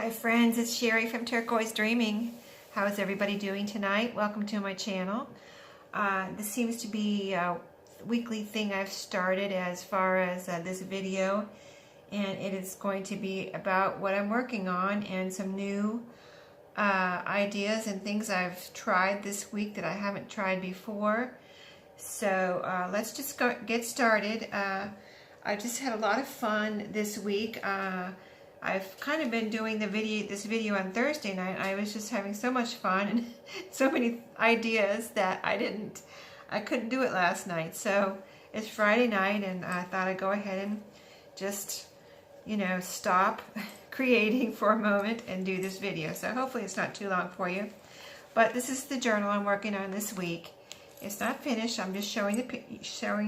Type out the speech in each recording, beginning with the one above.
Hi friends, it's Sherry from Turquoise Dreaming. How is everybody doing tonight? Welcome to my channel. This seems to be a weekly thing I've started as far as this video, and it is going to be about what I'm working on and some new ideas and things I've tried this week that I haven't tried before. So let's just get started. I just had a lot of fun this week. I've kind of been doing this video on Thursday night. I was just having so much fun and so many ideas that I couldn't do it last night. So it's Friday night, and I thought I'd go ahead and just, stop creating for a moment and do this video. So hopefully it's not too long for you. But this is the journal I'm working on this week. It's not finished. I'm just showing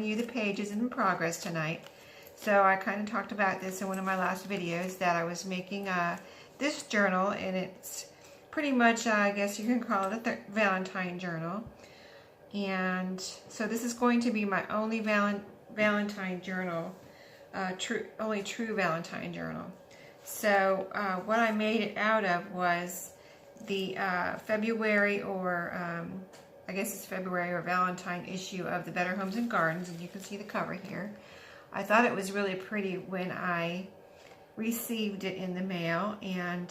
you the pages in progress tonight. So I kind of talked about this in one of my last videos, that I was making this journal, and it's pretty much, I guess you can call it a Valentine journal. And so this is going to be my only Valentine journal, only true Valentine journal. So what I made it out of was the February, or I guess it's February or Valentine issue of the Better Homes and Gardens, and you can see the cover here. I thought it was really pretty when I received it in the mail, and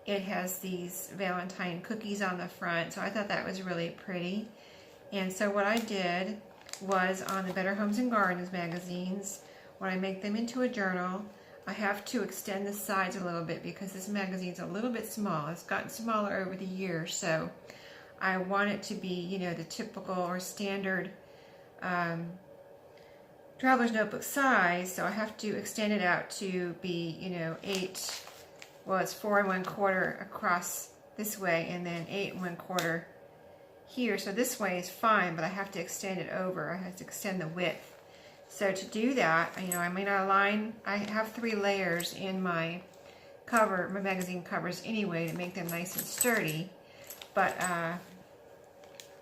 it has these Valentine cookies on the front, so I thought that was really pretty. And so what I did was, on the Better Homes and Gardens magazines, when I make them into a journal, I have to extend the sides a little bit because this magazine's a little bit small. It's gotten smaller over the years, so I want it to be, the typical or standard traveler's notebook size, so I have to extend it out to be, 8, well, it's 4 1/4 across this way, and then 8 1/4 here. So this way is fine, but I have to extend it over. I have to extend the width. So to do that, I may not align. I have 3 layers in my cover, my magazine covers anyway, to make them nice and sturdy, but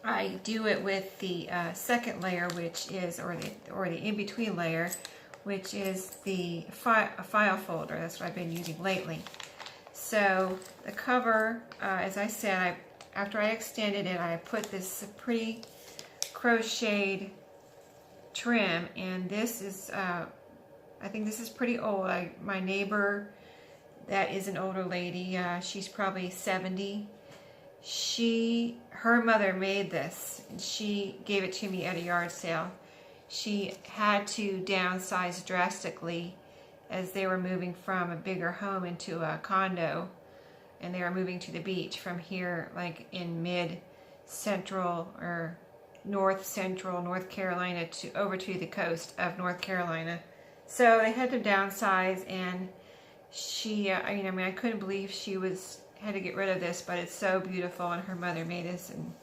I do it with the second layer, which is, or the in-between layer, which is the file folder. That's what I've been using lately. So the cover, as I said, after I extended it, I put this pretty crocheted trim, and this is, I think this is pretty old. My neighbor, that is an older lady, she's probably 70. Her mother made this, and she gave it to me at a yard sale. She had to downsize drastically as they were moving from a bigger home into a condo, and they were moving to the beach from here, like in mid-central or north-central North Carolina over to the coast of North Carolina. So they had to downsize, and she, I couldn't believe she had to get rid of this, but it's so beautiful, and her mother made this, and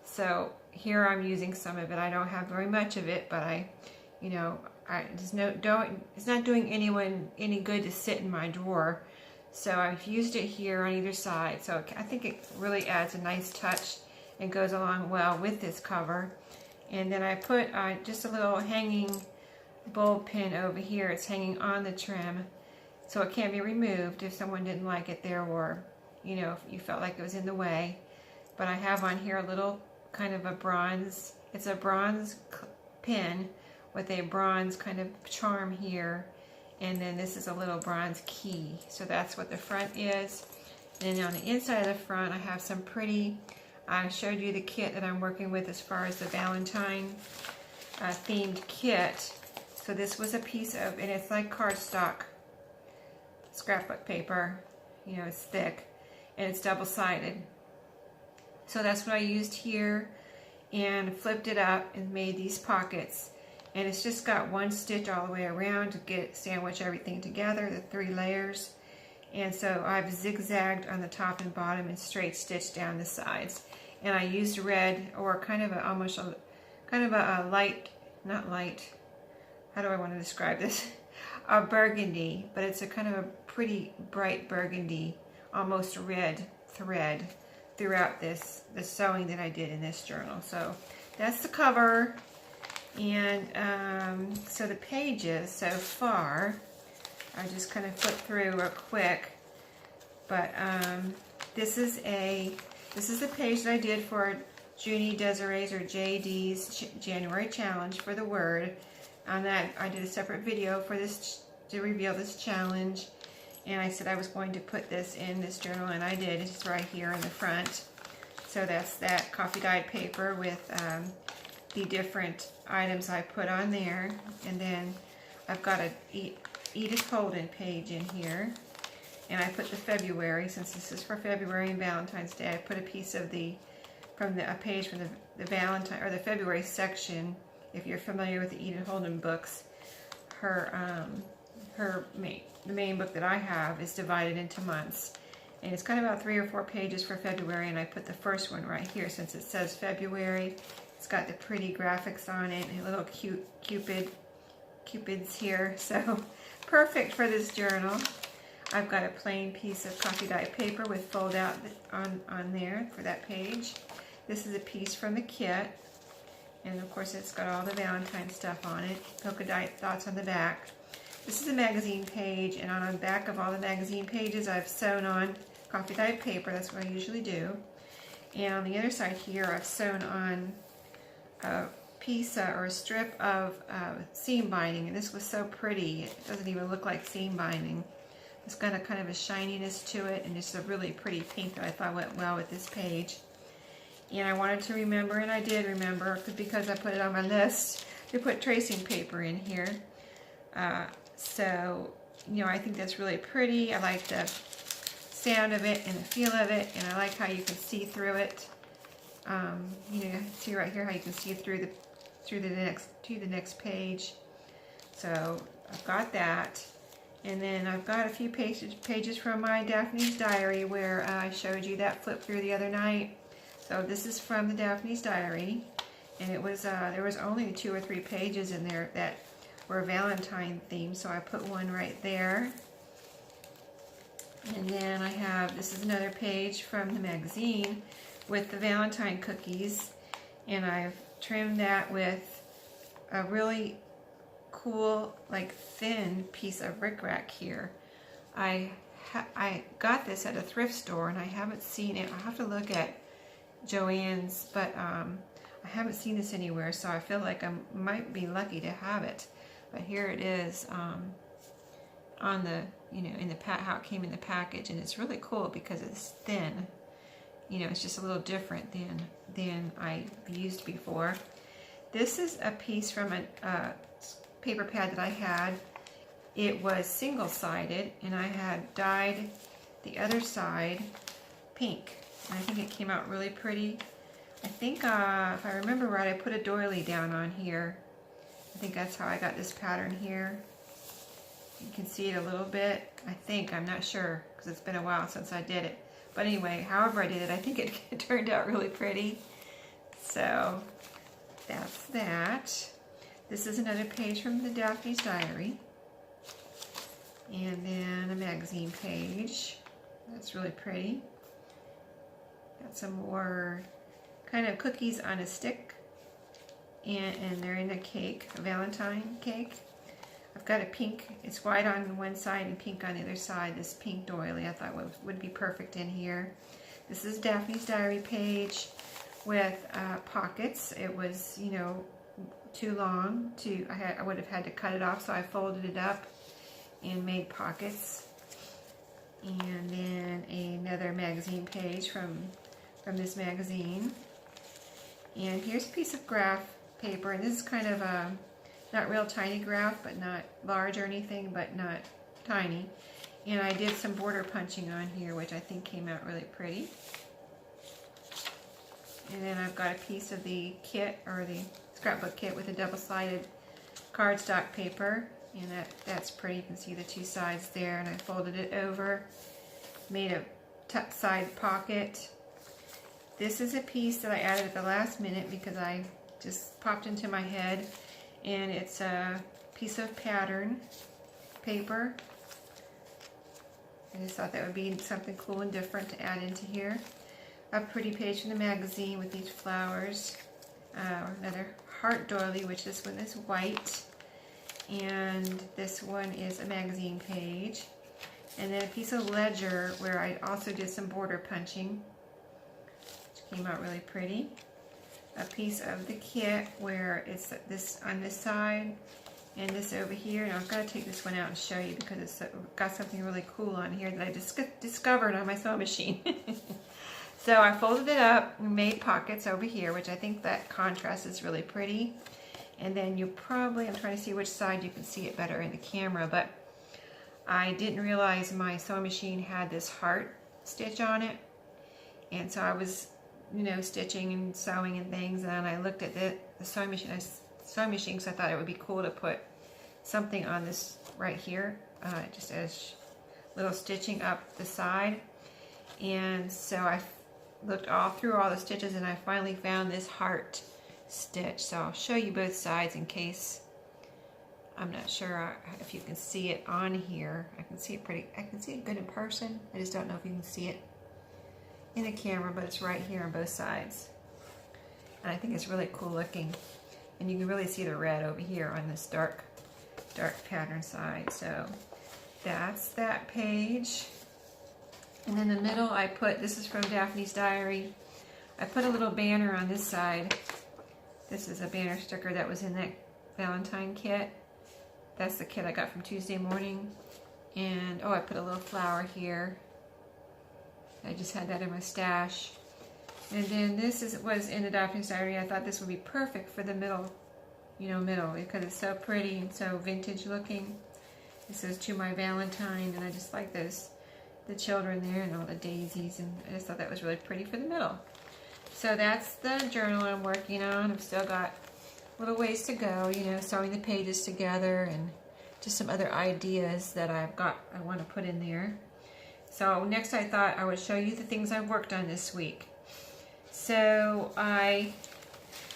so here I'm using some of it. I don't have very much of it, but it's not doing anyone any good to sit in my drawer, so I've used it here on either side. So I think it really adds a nice touch and goes along well with this cover. And then I put just a little hanging bulb pin over here. It's hanging on the trim, so it can't be removed if someone didn't like it there, or if you felt like it was in the way. But I have on here a little kind of a bronze, it's a bronze pin with a bronze kind of charm here, and then this is a little bronze key. So that's what the front is. And on the inside of the front, I have some pretty, I showed you the kit that I'm working with as far as the Valentine themed kit. So this was a piece of, and it's like cardstock scrapbook paper, it's thick, and it's double-sided. So that's what I used here, and flipped it up and made these pockets. And it's just got one stitch all the way around to sandwich everything together, the 3 layers. And so I've zigzagged on the top and bottom and straight stitched down the sides. And I used red, or kind of a light, not light, how do I want to describe this? A burgundy, but it's a kind of a pretty bright burgundy, almost red thread throughout the sewing that I did in this journal. So that's the cover. And so the pages so far, I just kind of flip through real quick, But this is the page that I did for Junie Desiree's or JD's January challenge for the word. On that, I did a separate video for this to reveal this challenge, and I said I was going to put this in this journal, and I did. It's right here in the front. So that's that coffee dyed paper with the different items I put on there, and then I've got a Edith Holden page in here, and I put the February, since this is for February and Valentine's Day. I put a piece of a page from the Valentine or the February section. If you're familiar with the Edith Holden books, the main book that I have is divided into months, and it's got about 3 or 4 pages for February, and I put the first one right here since it says February. It's got the pretty graphics on it and little cute cupids here, so perfect for this journal. I've got a plain piece of coffee dyed paper with fold out on there for that page. This is a piece from the kit, and of course it's got all the Valentine stuff on it, polka dot dots on the back. This is a magazine page, and on the back of all the magazine pages I've sewn on coffee dyed paper. That's what I usually do. And on the other side here I've sewn on a piece or a strip of seam binding, and this was so pretty. It doesn't even look like seam binding. It's got a kind of a shininess to it, and just a really pretty pink that I thought went well with this page. And I wanted to remember, and I did remember, because I put it on my list, to put tracing paper in here. So, you know, I think that's really pretty. I like the sound of it and the feel of it, and I like how you can see through it. You know, see right here how you can see through the next page. So I've got that, and then I've got a few pages from my Daphne's Diary where I showed you that flip through the other night. So this is from the Daphne's Diary, and it was there was only 2 or 3 pages in there that were Valentine themed, so I put one right there. And then I have, this is another page from the magazine with the Valentine cookies, and I've trimmed that with a really cool, like thin piece of rickrack here. I got this at a thrift store, and I haven't seen it. I'll have to look at Joann's, but I haven't seen this anywhere, so I feel like I might be lucky to have it. But here it is on the, you know, in the how it came in the package, and it's really cool because it's thin. You know, it's just a little different than I've used before. This is a piece from a paper pad that I had. It was single-sided, and I had dyed the other side pink. And I think it came out really pretty. I think, if I remember right, I put a doily down on here. I think that's how I got this pattern here. You can see it a little bit. I think, I'm not sure, because it's been a while since I did it. But anyway, however I did it, I think it turned out really pretty. So, that's that. This is another page from the Daphne's Diary. And then a magazine page. That's really pretty. Got some more kind of cookies on a stick. And they're in a cake, a Valentine cake. I've got a pink, it's white on one side and pink on the other side. This pink doily I thought would be perfect in here. This is Daphne's Diary page with pockets. It was, you know, too long to, I would have had to cut it off, so I folded it up and made pockets. And then another magazine page from this magazine. And here's a piece of graph paper, and this is kind of a not real tiny graph, but not large or anything, but not tiny. And I did some border punching on here, which I think came out really pretty. And then I've got a piece of the kit, or the scrapbook kit, with a double-sided cardstock paper, and that's pretty. You can see the 2 sides there, and I folded it over, made a side pocket. This is a piece that I added at the last minute because I just popped into my head, and it's a piece of pattern paper. I just thought that would be something cool and different to add into here. A pretty page from the magazine with these flowers. Another heart doily, which this one is white. And this one is a magazine page. And then a piece of ledger where I also did some border punching, which came out really pretty. A piece of the kit where it's this on this side and this over here. And I've got to take this one out and show you because it's got something really cool on here that I just discovered on my sewing machine. So I folded it up and made pockets over here, which I think that contrast is really pretty. And then you probably, I'm trying to see which side you can see it better in the camera, but I didn't realize my sewing machine had this heart stitch on it. And so I was, you know, stitching and sewing and things, and I looked at the sewing machine because I thought it would be cool to put something on this right here, just as little stitching up the side. And so I looked all through all the stitches and I finally found this heart stitch. So I'll show you both sides in case, I'm not sure if you can see it on here. I can see it good in person. I just don't know if you can see it in the camera, but it's right here on both sides. And I think it's really cool looking. And you can really see the red over here on this dark pattern side. So that's that page. And in the middle I put, this is from Daphne's Diary, I put a little banner on this side. This is a banner sticker that was in that Valentine kit. That's the kit I got from Tuesday morning. And oh, I put a little flower here. I just had that in my stash. And then this was in the Daphne's Diary. I thought this would be perfect for the middle, because it's so pretty and so vintage looking. It says "To my Valentine," and I just like those, the children there and all the daisies, and I just thought that was really pretty for the middle. So that's the journal I'm working on. I've still got a little ways to go, sewing the pages together and just some other ideas that I want to put in there. So next I thought I would show you the things I've worked on this week. So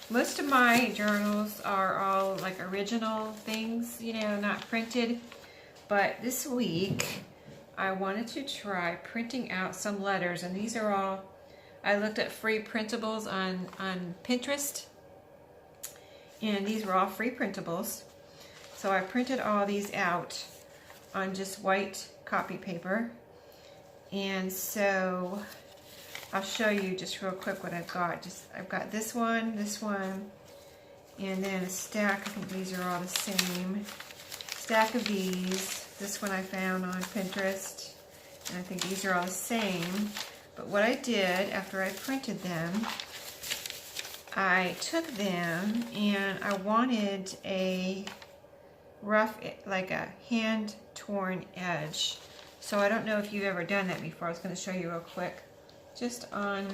most of my journals are all like original things, not printed. But this week I wanted to try printing out some letters, and these are all, I looked at free printables on Pinterest, and these were all free printables. So I printed all these out on just white copy paper. And so I'll show you just real quick what I've got. I've got this one, and then a stack. I think these are all the same. Stack of these. This one I found on Pinterest, and I think these are all the same. But what I did after I printed them, I took them and I wanted a rough, like a hand-torn edge. So I don't know if you've ever done that before. I was going to show you real quick. I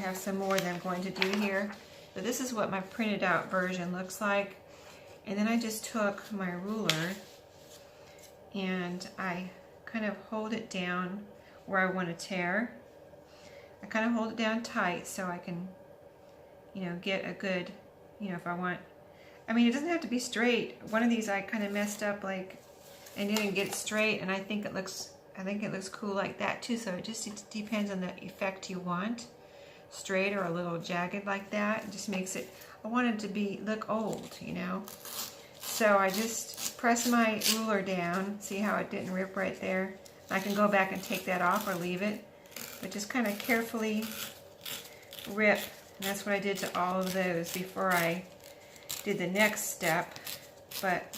have some more that I'm going to do here. So this is what my printed out version looks like. And then I just took my ruler and I kind of hold it down where I want to tear. I kind of hold it down tight so I can, get a good, if I want. I mean, it doesn't have to be straight. One of these I kind of messed up and didn't get it straight, and I think it looks cool like that too. So it just depends on the effect you want. Straight or a little jagged like that. It just makes it, I want it to look old, So I just press my ruler down. See how it didn't rip right there? I can go back and take that off or leave it. But just kind of carefully rip. And that's what I did to all of those before I did the next step. But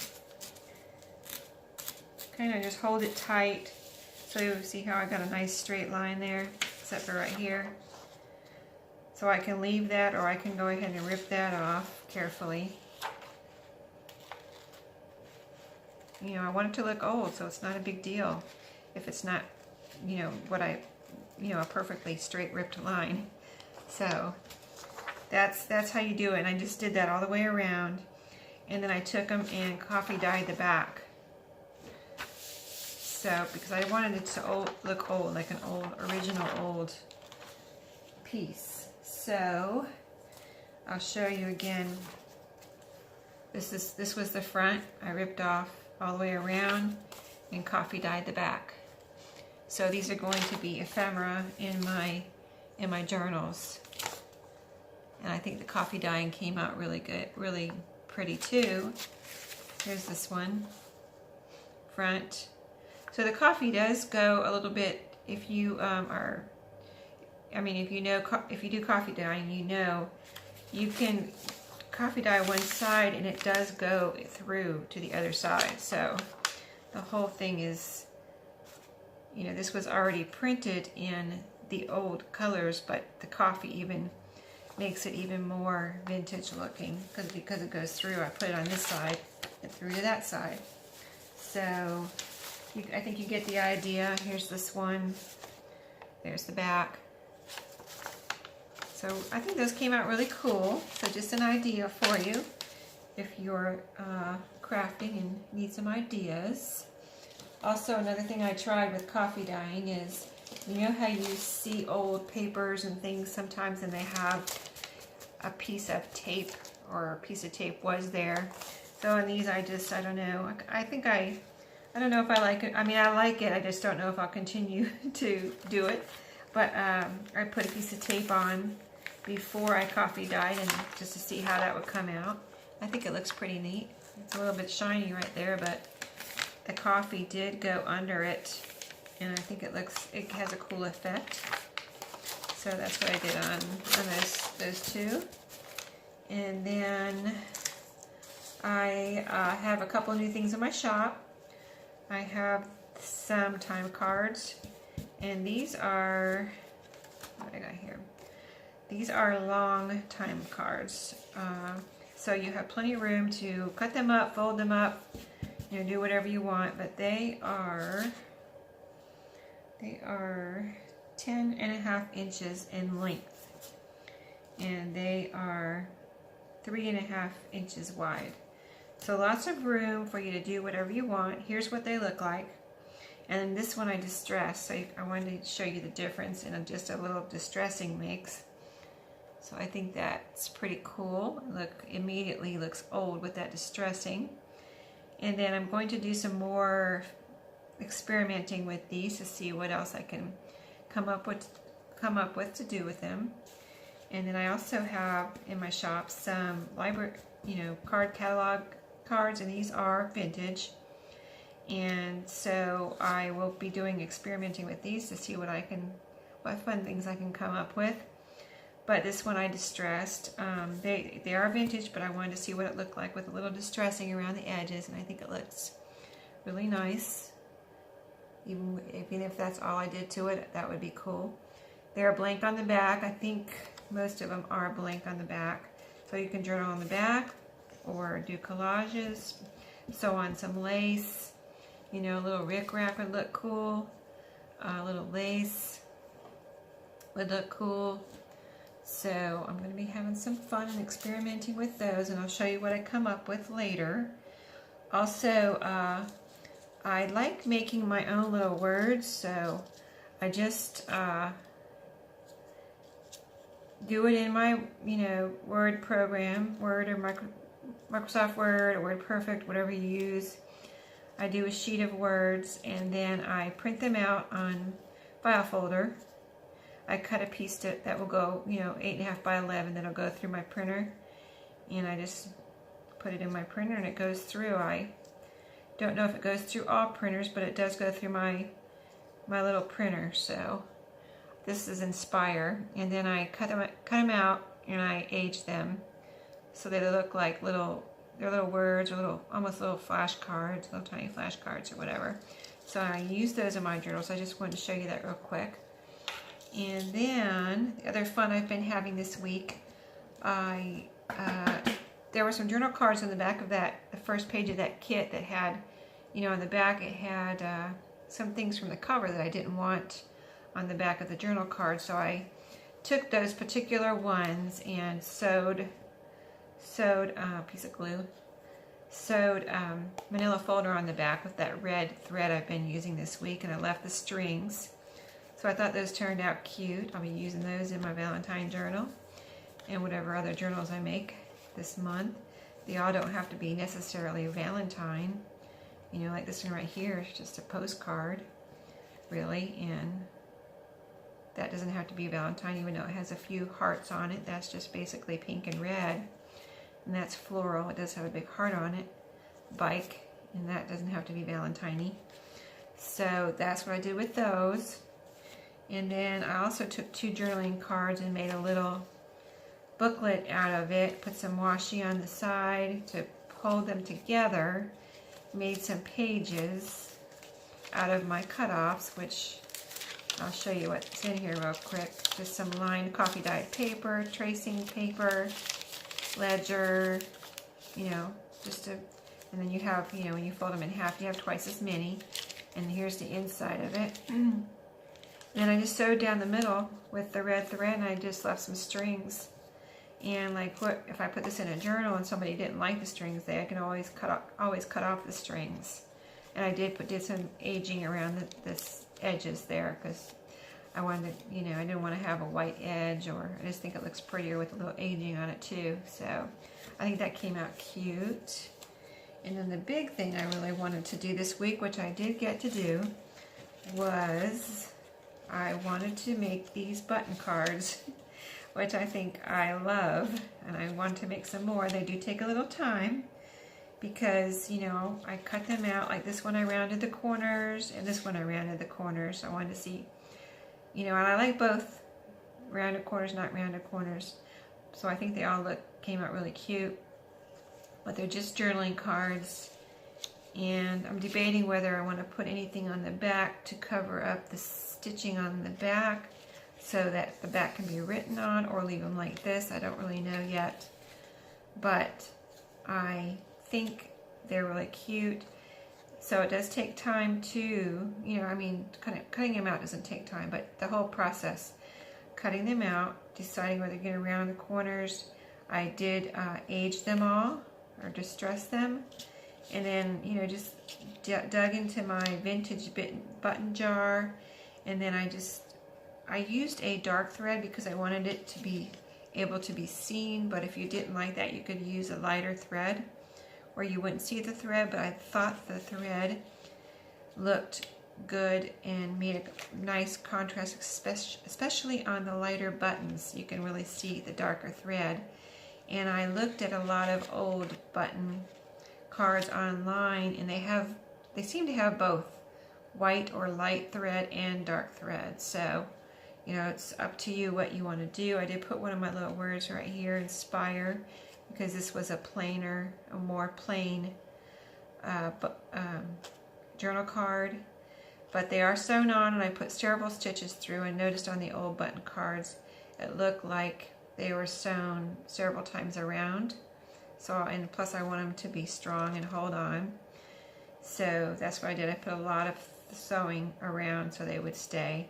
kind of just hold it tight. So you see how I got a nice straight line there, except for right here. So I can leave that, or I can go ahead and rip that off carefully. I want it to look old, so it's not a big deal if it's not, a perfectly straight ripped line. So that's how you do it. And I just did that all the way around, and then I took them and coffee dyed the back. So because I wanted it to look old, like an original old piece. So I'll show you again. This was the front. I ripped off all the way around and coffee dyed the back. So these are going to be ephemera in my journals. And I think the coffee dyeing came out really good, really pretty too. Here's this one, front. So So the coffee does go a little bit, if you if you do coffee dyeing, you know, you can coffee dye one side and it does go through to the other side. So the whole thing is, you know, this was already printed in the old colors, but the coffee even makes it even more vintage looking because it goes through. I put it on this side and through to that side. So I think you get the idea. Here's this one. There's the back. So I think those came out really cool. So just an idea for you if you're crafting and need some ideas. Also, another thing I tried with coffee dyeing is, you know how you see old papers and things sometimes and they have a piece of tape, or a piece of tape was there. So on these I don't know. I don't know if I like it. I mean, I like it. I just don't know if I'll continue to do it. But I put a piece of tape on before I coffee dyed, and just to see how that would come out. I think it looks pretty neat. It's a little bit shiny right there, but the coffee did go under it, and I think it has a cool effect. So that's what I did on those two. And then I have a couple new things in my shop. I have some time cards, and these are, what do I got here? These are long time cards. So you have plenty of room to cut them up, fold them up, you know, do whatever you want, but they are 10.5 inches in length, and they are 3.5 inches wide. So lots of room for you to do whatever you want. Here's what they look like. And this one I distressed, so I wanted to show you the difference in just a little distressing mix. So I think that's pretty cool. Look, immediately looks old with that distressing. And then I'm going to do some more experimenting with these to see what else I can come up with to do with them. And then I also have in my shop some library, card catalog cards, and these are vintage. And so I will be doing experimenting with these to see what fun things I can come up with. But this one I distressed. They are vintage, but I wanted to see what it looked like with a little distressing around the edges, and I think it looks really nice. Even if that's all I did to it, that would be cool. They're blank on the back. I think most of them are blank on the back. So you can journal on the back or do collages, sew on some lace. A little rickrack would look cool. A little lace would look cool. So I'm going to be having some fun and experimenting with those, and I'll show you what I come up with later. Also, I like making my own little words, so I just do it in my, Word program, Word or Microsoft Word or WordPerfect, whatever you use. I do a sheet of words, and then I print them out on file folder. I cut a piece that will go, 8.5 by 11, that'll go through my printer, and I just put it in my printer and it goes through. I don't know if it goes through all printers, but it does go through my little printer. So this is Inspire, and then I cut them out and I age them so they look like little words, or almost little flashcards, little tiny flashcards or whatever. So I use those in my journals. I just wanted to show you that real quick. And then the other fun I've been having this week, there were some journal cards on the back of the first page of that kit that had, on the back it had some things from the cover that I didn't want on the back of the journal card. So I took those particular ones and sewed a piece of glue, sewed manila folder on the back with that red thread I've been using this week, and I left the strings. So I thought those turned out cute. I'll be using those in my Valentine journal and whatever other journals I make this month. They all don't have to be necessarily Valentine. Like this one right here is just a postcard, really, and that doesn't have to be Valentine, even though it has a few hearts on it. That's just basically pink and red, and that's floral. It does have a big heart on it, bike, and that doesn't have to be Valentine-y. So that's what I did with those. And then I also took 2 journaling cards and made a little booklet out of it, put some washi on the side to hold them together, made some pages out of my cutoffs, which I'll show you what's in here real quick. Just some lined coffee dyed paper, tracing paper, ledger, you know, and then you have, you know, when you fold them in half, you have twice as many. And here's the inside of it. And I just sewed down the middle with the red thread, and I just left some strings. And like, what if I put this in a journal and somebody didn't like the strings, I can always cut off the strings. And I did some aging around the edges there, because I wanted to, you know, I didn't want to have a white edge, or I just think it looks prettier with a little aging on it too. So I think that came out cute. And then the big thing I really wanted to do this week, which I did get to do, was I wanted to make these button cards, which I think I love, and I want to make some more. They do take a little time because, you know, I cut them out. Like this one I rounded the corners, and this one I rounded the corners. I wanted to see, you know, and I like both rounded corners, not rounded corners. So I think they all came out really cute. But they're just journaling cards, and I'm debating whether I want to put anything on the back to cover up the stitching on the back so that the back can be written on, or leave them like this. I don't really know yet, but I think they're really cute. So it does take time to, you know, I mean, cutting them out doesn't take time, but the whole process, cutting them out, deciding whether you're going to round the corners. I did age them all, or distress them, and then, you know, just dug into my vintage button jar, and then I used a dark thread because I wanted it to be able to be seen. But if you didn't like that, you could use a lighter thread where you wouldn't see the thread. But I thought the thread looked good and made a nice contrast, especially on the lighter buttons. You can really see the darker thread. And I looked at a lot of old button cards online, and they seem to have both white or light thread and dark thread. So, you know, it's up to you what you want to do. I did put one of my little words right here, inspire, because this was a more plain journal card. But they are sewn on, and I put several stitches through, and noticed on the old button cards it looked like they were sewn several times around. So, and plus I want them to be strong and hold on. So that's what I did. I put a lot of sewing around so they would stay.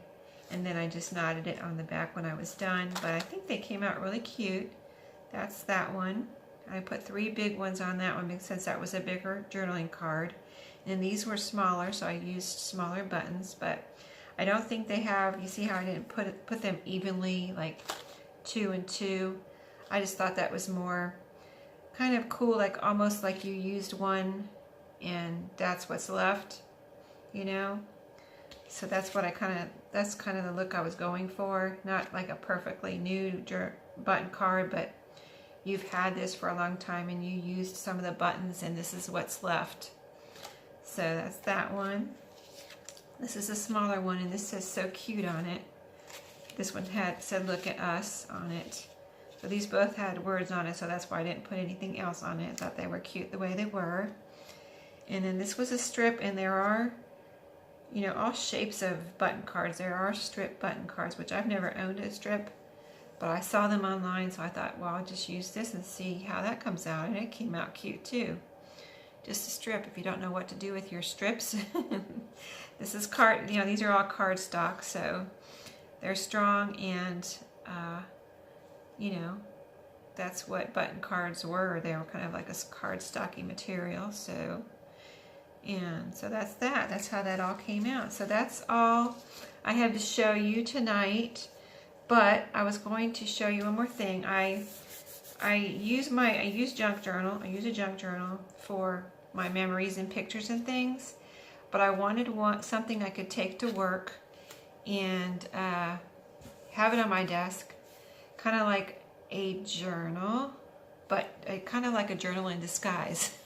And then I just knotted it on the back when I was done. But I think they came out really cute. That's that one. I put 3 big ones on that one since that was a bigger journaling card. And these were smaller, so I used smaller buttons. But I don't think they have, you see how I didn't put them evenly, like 2 and 2. I just thought that was more kind of cool, like almost like you used one and that's what's left, you know. So that's what that's kind of the look I was going for. Not like a perfectly new button card, but you've had this for a long time and you used some of the buttons, and this is what's left. So that's that one. This is a smaller one, and this says "so cute" on it. This one said "look at us" on it. So these both had words on it, so that's why I didn't put anything else on it. I thought they were cute the way they were. And then this was a strip, and there are, you know, all shapes of button cards. There are strip button cards, which I've never owned a strip, but I saw them online, so I thought, well, I'll just use this and see how that comes out. And it came out cute too. Just a strip if you don't know what to do with your strips. This is you know, these are all cardstock, so they're strong, and you know, that's what button cards were. They were kind of like a cardstocky material. So, and so that's that. That's how that all came out. So that's all I have to show you tonight. But I was going to show you one more thing. I use junk journal. I use a junk journal for my memories and pictures and things. But I wanted something I could take to work and have it on my desk. Kind of like a journal, but kind of like a journal in disguise.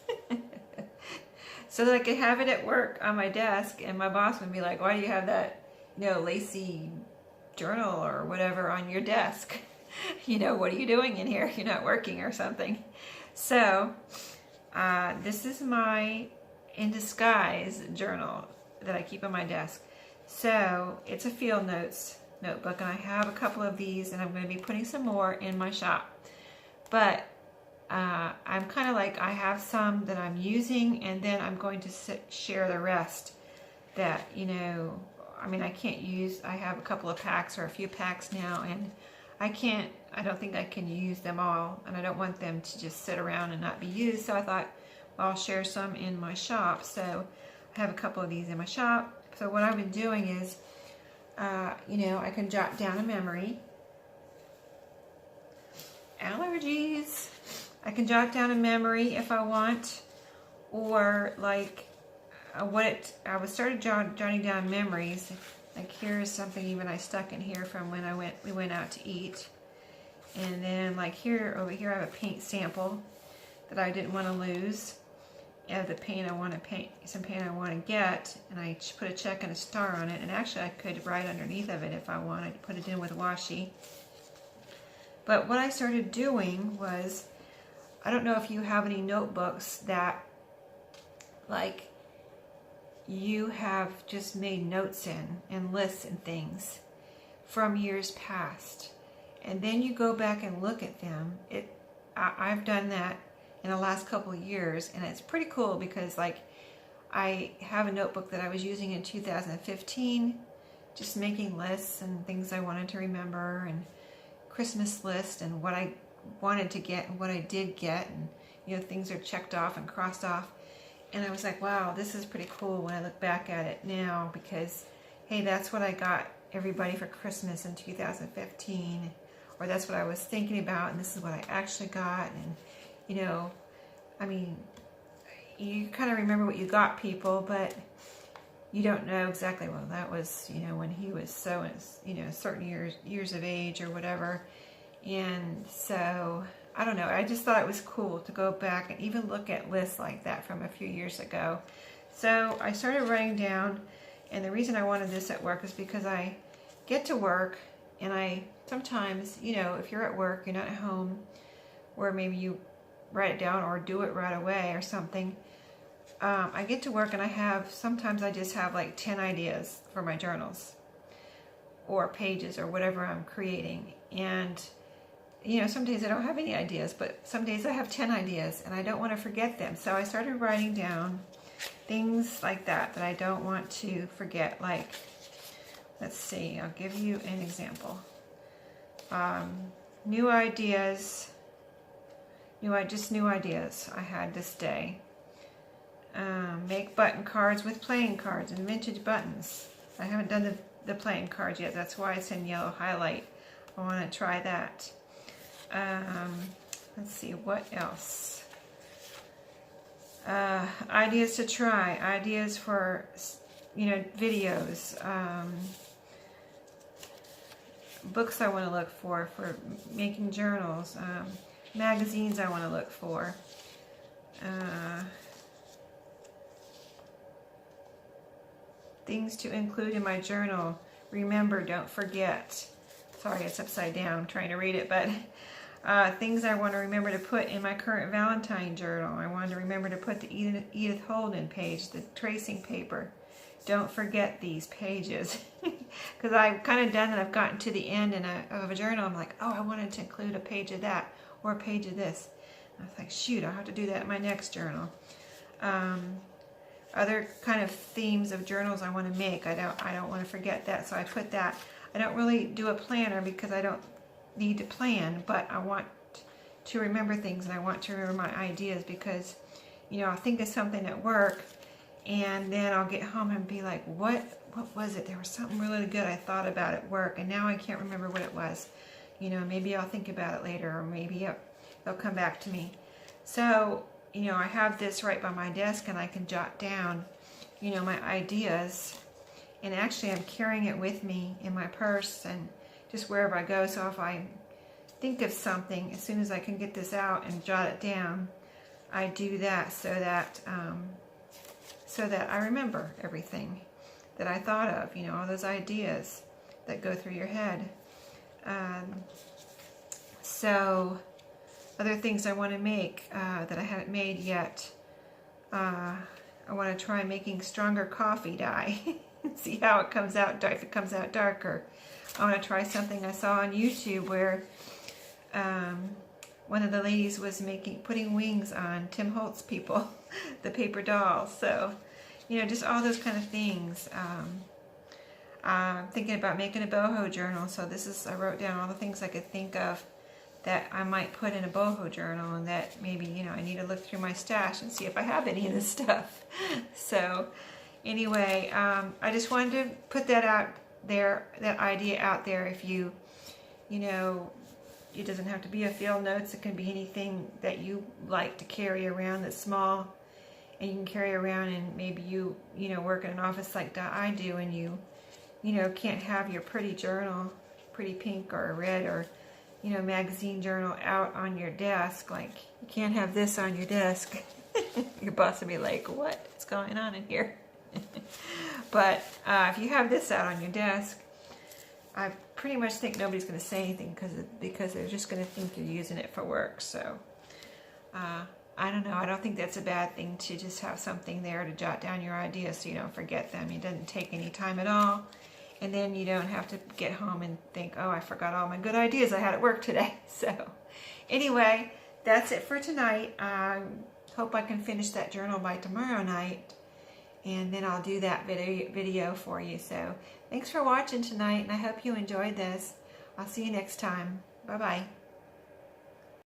so that I could have it at work on my desk, and my boss would be like, why do you have that, lacy journal or whatever on your desk? What are you doing in here? You're not working or something. So this is my in disguise journal that I keep on my desk. So it's a field notes notebook, and I have a couple of these, and I'm going to be putting some more in my shop. But I'm kind of like, I have some that I'm using, and then I'm going to share the rest that, I can't use. I have a couple of packs or a few packs now, and I don't think I can use them all, and I don't want them to just sit around and not be used. So I thought, well, I'll share some in my shop. So I have a couple of these in my shop. So what I've been doing is, I can jot down a memory. Allergies. I can jot down a memory if I want, or like I started jotting down memories. Like here's something even I stuck in here from when we went out to eat. And then like over here I have a paint sample that I didn't want to lose. Of the paint I want to paint, some paint I want to get, and I put a check and a star on it. And actually I could write underneath of it if I wanted to put it in with washi. But what I started doing was, I don't know if you have any notebooks that like you have just made notes in and lists and things from years past, and then you go back and look at them. I've done that in the last couple of years, and it's pretty cool because like I have a notebook that I was using in 2015, just making lists and things I wanted to remember, and Christmas list, and what I wanted to get and what I did get, and things are checked off and crossed off. And I was like, wow, this is pretty cool when I look back at it now, because hey, that's what I got everybody for Christmas in 2015, or that's what I was thinking about, and this is what I actually got. And you kind of remember what you got people, but you don't know exactly, well, that was, when he was so, certain years of age or whatever. And so, I don't know, I just thought it was cool to go back and even look at lists like that from a few years ago. So I started writing down, and the reason I wanted this at work is because I get to work, and I sometimes, if you're at work, you're not at home, where maybe you write it down or do it right away or something. I get to work, and sometimes I just have like 10 ideas for my journals or pages or whatever I'm creating. And some days I don't have any ideas, but some days I have 10 ideas, and I don't want to forget them. So I started writing down things like that I don't want to forget. Like, let's see, I'll give you an example. New ideas I had this day. Make button cards with playing cards and vintage buttons. I haven't done the playing cards yet. That's why it's in yellow highlight. I want to try that. Let's see, what else? Ideas to try. Ideas for, videos. Books I want to look for making journals. Magazines I want to look for. Things to include in my journal. Remember, don't forget. Sorry, it's upside down. I'm trying to read it, but things I want to remember to put in my current Valentine journal. I wanted to remember to put the Edith Holden page, the tracing paper. Don't forget these pages. Because I've kind of done it. I've gotten to the end of a journal. I'm like, oh, I wanted to include a page of that or a page of this. And I was like, shoot, I'll have to do that in my next journal. Other kind of themes of journals I want to make. I don't want to forget that, so I put that. I don't really do a planner because I don't need to plan, but I want to remember things, and I want to remember my ideas, because I'll think of something at work, and then I'll get home and be like, what was it? There was something really good I thought about at work, and now I can't remember what it was. Maybe I'll think about it later, or maybe it'll come back to me. So I have this right by my desk, and I can jot down, my ideas. And actually, I'm carrying it with me in my purse and just wherever I go. So if I think of something, as soon as I can get this out and jot it down, I do that, so that so that I remember everything that I thought of, you know, all those ideas that go through your head. So other things I want to make that I haven't made yet. I want to try making stronger coffee dye. See how it comes out, if it comes out darker. I want to try something I saw on YouTube where one of the ladies was putting wings on Tim Holtz people, the paper dolls. So, you know, just all those kind of things. I'm thinking about making a boho journal. So I wrote down all the things I could think of that I might put in a boho journal, and that maybe, you know, I need to look through my stash and see if I have any of this stuff. So anyway, I just wanted to put that out there, that idea out there. If you know, it doesn't have to be a field notes. It can be anything that you like to carry around that's small, and you can carry around, and maybe you know, work in an office like that I do, and you know, can't have your pretty journal, pretty pink or red or, you know, magazine journal out on your desk. Like, you can't have this on your desk. Your boss will be like, what's going on in here? But if you have this out on your desk, I pretty much think nobody's going to say anything because they're just going to think you're using it for work. So I don't know. I don't think that's a bad thing to just have something there to jot down your ideas so you don't forget them. It doesn't take any time at all. And then you don't have to get home and think, oh, I forgot all my good ideas I had at work today. So anyway, that's it for tonight. I hope I can finish that journal by tomorrow night. And then I'll do that video for you. So thanks for watching tonight, and I hope you enjoyed this. I'll see you next time. Bye-bye.